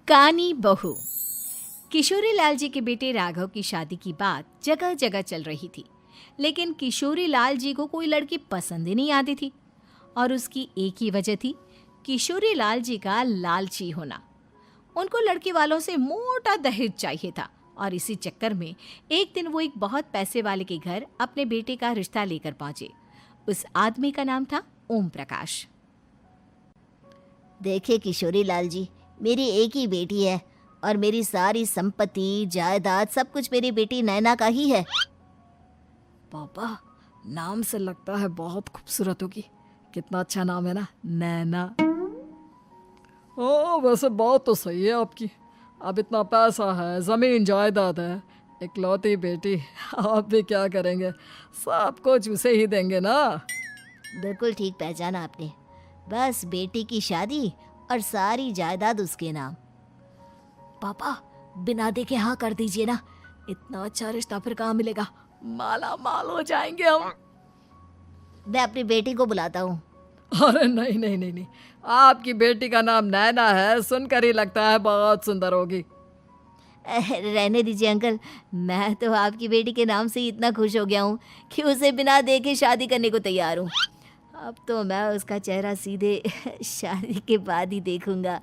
कानी बहू। किशोरी लाल जी के बेटे राघव की शादी की बात जगह जगह चल रही थी, लेकिन किशोरी लाल जी को कोई लड़की पसंद ही नहीं आती थी। और उसकी एक ही वजह थी, किशोरी लाल जी का लालची होना। उनको लड़की वालों से मोटा दहेज चाहिए था और इसी चक्कर में एक दिन वो एक बहुत पैसे वाले के घर अपने बेटे का रिश्ता लेकर पहुंचे। उस आदमी का नाम था ओम प्रकाश। देखे किशोरी लाल जी, मेरी एक ही बेटी है और मेरी सारी संपत्ति जायदाद सब कुछ मेरी बेटी नैना का ही है। पापा, नाम से लगता है बहुत खूबसूरत होगी। कितना अच्छा नाम है ना, नैना। ओ, वैसे बात तो सही है आपकी। अब इतना पैसा है, जमीन जायदाद है, इकलौती बेटी, आप भी क्या करेंगे? सब कुछ उसे ही देंगे ना। बिल्कुल ठीक पहचाना आपने। बस बेटी की शादी और सारी जायदाद उसके नाम। पापा, बिना देखे हाँ कर दीजिए ना। इतना अच्छा रिश्ता फिर कहाँ मिलेगा? माला माल हो जाएंगे हम। मैं अपनी बेटी को बुलाता हूँ। अरे नहीं नहीं नहीं नहीं, आपकी बेटी का नाम नैना है, सुनकर ही लगता है बहुत सुंदर होगी। रहने दीजिए अंकल, मैं तो आपकी बेटी के नाम से ही इतना खुश हो गया हूँ कि उसे बिना देखे शादी करने को तैयार हूँ। अब तो मैं उसका चेहरा सीधे शादी के बाद ही देखूंगा।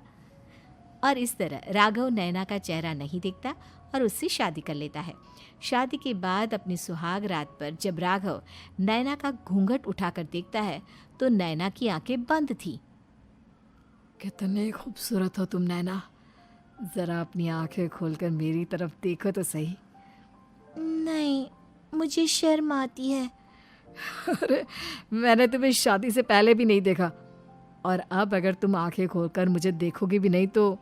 और इस तरह राघव नैना का चेहरा नहीं देखता और उससे शादी कर लेता है। शादी के बाद अपनी सुहाग रात पर जब राघव नैना का घूंघट उठाकर देखता है तो नैना की आंखें बंद थी। कितनी खूबसूरत हो तुम नैना, जरा अपनी आंखें खोलकर मेरी तरफ देखो तो सही। नहीं, मुझे शर्म आती है। अरे, मैंने तुम्हें शादी से पहले भी नहीं देखा, और अब अगर तुम आंखें खोलकर मुझे देखोगी भी नहीं तो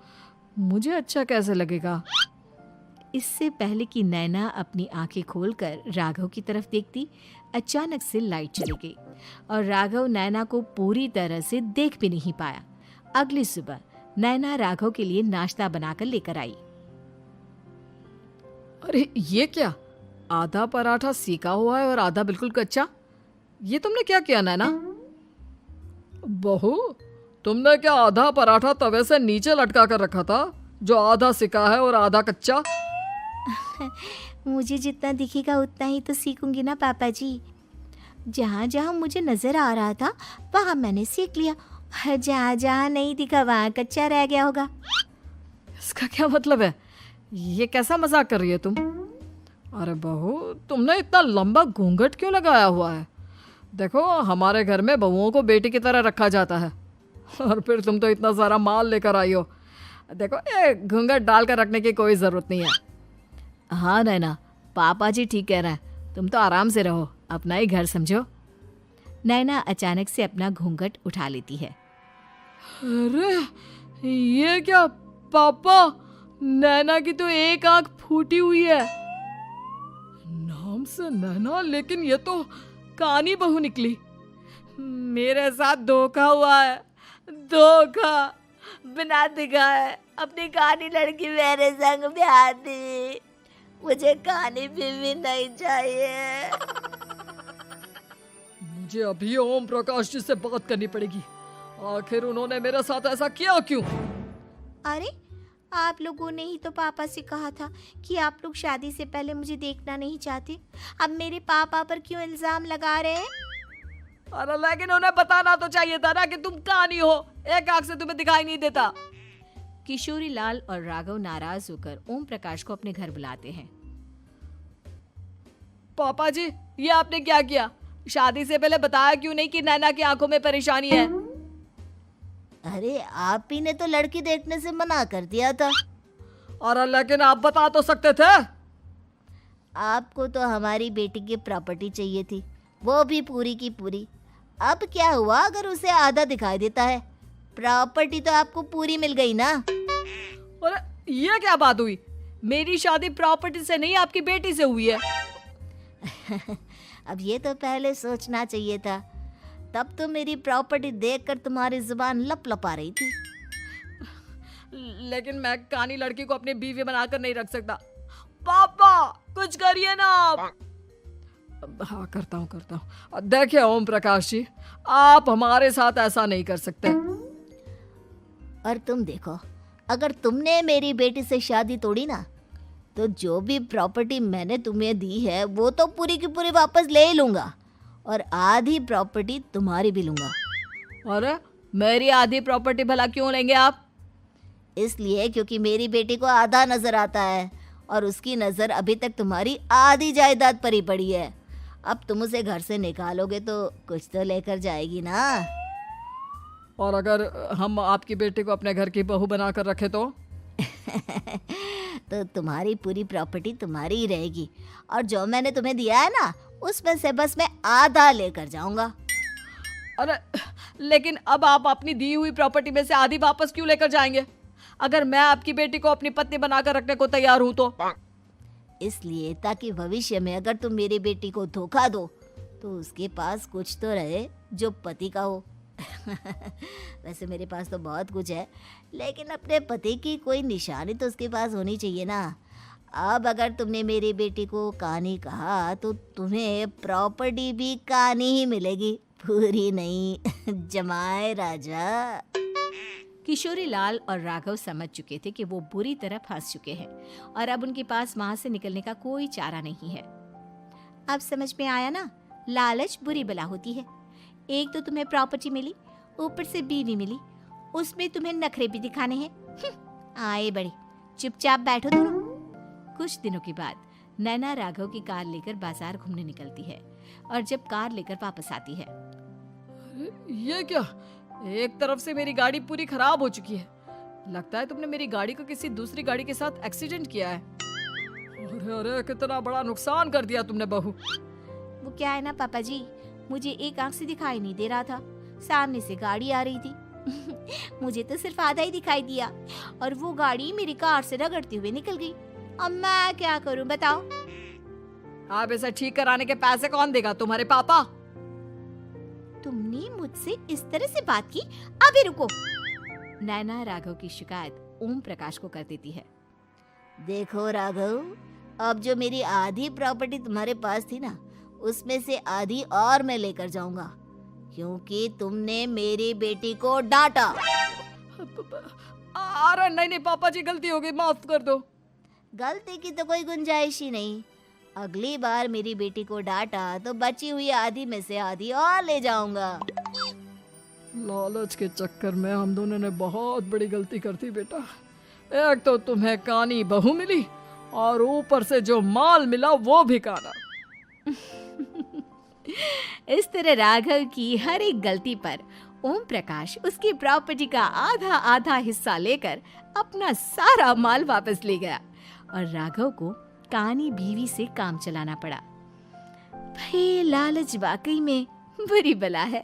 मुझे अच्छा कैसे लगेगा? इससे पहले कि नैना अपनी आंखें खोलकर राघव की तरफ देखती, अचानक से लाइट चली गई और राघव नैना को पूरी तरह से देख भी नहीं पाया। अगली सुबह नैना राघव के लिए नाश्ता बनाकर लेकर आई। अरे ये क्या, आधा पराठा सीका हुआ है और आधा बिल्कुल कच्चा। ये तुमने क्या किया नैना? बहू, तुमने क्या आधा पराठा तवे से नीचे लटका कर रखा था, जो आधा सिका है और आधा कच्चा? मुझे जितना दिखेगा उतना ही तो सीखूंगी ना पापा जी। जहाँ जहाँ मुझे नजर आ रहा था वहाँ मैंने सीख लिया, जहाँ जहाँ नहीं दिखा वहाँ कच्चा रह गया होगा। इसका क्या मतलब है? ये कैसा मजाक कर रही है तुम? अरे बहू, तुमने इतना लंबा घूंघट क्यों लगाया हुआ है? देखो, हमारे घर में बहुओं को बेटी की तरह रखा जाता है, और फिर तुम तो इतना सारा माल लेकर आई हो। देखो, ये घूंघट डालकर रखने की कोई ज़रूरत नहीं है। हाँ नैना, पापा जी ठीक कह रहे हैं, तुम तो आराम से रहो, अपना ही घर समझो। नैना अचानक से अपना घूंघट उठा लेती है। अरे ये क्या पापा, नैना की तो एक आंख फूटी हुई है। नाम से नैना, लेकिन ये तो कानी बहू निकली। मेरे साथ धोखा हुआ है, धोखा। बिना दिखाए अपनी कानी लड़की मेरे संग ब्याह दी। मुझे कानी बीवी नहीं चाहिए। मुझे अभी ओम प्रकाश जी से बात करनी पड़ेगी। आखिर उन्होंने मेरे साथ ऐसा किया क्यों? अरे, आप लोगों ने ही तो पापा से कहा था कि आप लोग शादी से पहले मुझे देखना नहीं चाहते। अब मेरे पापा पर क्यों इल्जाम लगा रहे हैं? अरे लेकिन उन्हें बताना तो चाहिए था ना कि तुम कानी हो, एक आंख से तुम्हें दिखाई नहीं देता। किशोरी लाल और राघव नाराज होकर ओम प्रकाश को अपने घर बुलाते हैं। पापा जी, ये आपने क्या किया? शादी से पहले बताया क्यों नहीं कि नैना की आंखों में परेशानी है? अरे, आप ही ने तो लड़की देखने से मना कर दिया था। अरे लेकिन आप बता तो सकते थे। आपको तो हमारी बेटी की प्रॉपर्टी चाहिए थी, वो भी पूरी की पूरी। अब क्या हुआ अगर उसे आधा दिखाई देता है? प्रॉपर्टी तो आपको पूरी मिल गई ना। अरे ये क्या बात हुई? मेरी शादी प्रॉपर्टी से नहीं, आपकी बेटी से हुई है। अब ये तो पहले सोचना चाहिए था, तब तो मेरी प्रॉपर्टी देखकर तुम्हारी जुबान लप लपा रही थी। लेकिन मैं कानी लड़की को अपनी बीवी बनाकर नहीं रख सकता। पापा, कुछ करिए ना आप। हाँ, करता हूँ। देखिए ओम प्रकाश जी, आप हमारे साथ ऐसा नहीं कर सकते। और तुम देखो, अगर तुमने मेरी बेटी से शादी तोड़ी ना, तो जो भी प्रॉपर्टी मैंने तुम्हें दी है वो तो पूरी की पूरी वापस ले ही लूँगा, और आधी प्रॉपर्टी तुम्हारी भी लूँगा। अरे मेरी आधी प्रॉपर्टी भला क्यों लेंगे आप? इसलिए क्योंकि मेरी बेटी को आधा नज़र आता है और उसकी नज़र अभी तक तुम्हारी आधी जायदाद पर ही पड़ी है। अब तुम उसे घर से निकालोगे तो कुछ तो लेकर जाएगी ना। और अगर हम आपकी बेटी को अपने घर की बहू बना कर रखे तो? तो तुम्हारी पूरी प्रॉपर्टी तुम्हारी ही रहेगी, और जो मैंने तुम्हें दिया है ना, उसमें से बस मैं आधा लेकर जाऊंगा। अरे लेकिन अब आप अपनी दी हुई प्रॉपर्टी में से आधी वापस क्यों लेकर जाएंगे? अगर मैं आपकी बेटी को अपनी पत्नी बनाकर रखने को तैयार हूं तो? इसलिए ताकि भविष्य में अगर तुम मेरी बेटी को धोखा दो तो उसके पास कुछ तो रहे जो पति का हो। वैसे मेरे पास तो बहुत कुछ है, लेकिन अपने पति की कोई निशानी तो उसके पास होनी चाहिए ना। अब अगर तुमने मेरी बेटी को कानी कहा तो तुम्हें प्रॉपर्टी भी कानी ही मिलेगी, पूरी नहीं। जमाए राजा। किशोरी लाल और राघव समझ चुके थे कि वो बुरी तरह फंस चुके हैं और अब उनके पास वहां से निकलने का कोई चारा नहीं है। अब समझ में आया ना, लालच बुरी बला होती है। एक तो तुम्हें प्रॉपर्टी मिली, ऊपर से बीवी मिली, उसमें तुम्हें नखरे भी दिखाने हैं। आए बड़े, चुपचाप बैठो दोनों। कुछ दिनों के बाद नैना राघव की कार लेकर बाजार घूमने निकलती है और जब कार लेकर वापस आती है, ये क्या? एक तरफ से मेरी गाड़ी पूरी खराब हो चुकी है। लगता है तुमने मेरी गाड़ी को किसी दूसरी गाड़ी के साथ एक्सीडेंट किया है। अरे अरे कितना बड़ा नुकसान कर दिया तुमने बहू। वो क्या है ना पापा जी, मुझे एक आंख से दिखाई नहीं दे रहा था, सामने से गाड़ी आ रही थी। मुझे तो सिर्फ आधा ही दिखाई दिया और वो गाड़ी मेरी कार से रगड़ते हुए निकल गई। अब मैं क्या करूं बताओ? आप इसे ठीक कराने के पैसे कौन देगा? तुम्हारे पापा। तुमने मुझसे इस तरह से बात की? अभी रुको। नैना राघव की शिकायत ओम प्रकाश को कर देती है। देखो राघव, अब जो मेरी आधी प्रॉपर्टी तुम्हारे पास थी ना, उसमें से आधी और मैं लेकर जाऊंगा, क्योंकि तुमने मेरी बेटी को डांटा। अरे नहीं नहीं पापा जी, गलती हो गई, माफ कर दो। गलती की तो कोई गुंजाइश ही नहीं। अगली बार मेरी बेटी को डांटा तो बची हुई आधी में से आधी और ले जाऊंगा। लालच के चक्कर में हम दोनों ने बहुत बड़ी गलती कर दी बेटा। एक तो तुम्हें कानी बहू मिली और ऊपर से जो माल मिला वो भी काना। इस तरह राघव की हर एक गलती पर ओम प्रकाश उसकी प्रॉपर्टी का आधा आधा हिस्सा लेकर अपना सारा माल वापस ले गया और राघव को कानी बीवी से काम चलाना पड़ा। भाई लालच वाकई में बुरी बला है।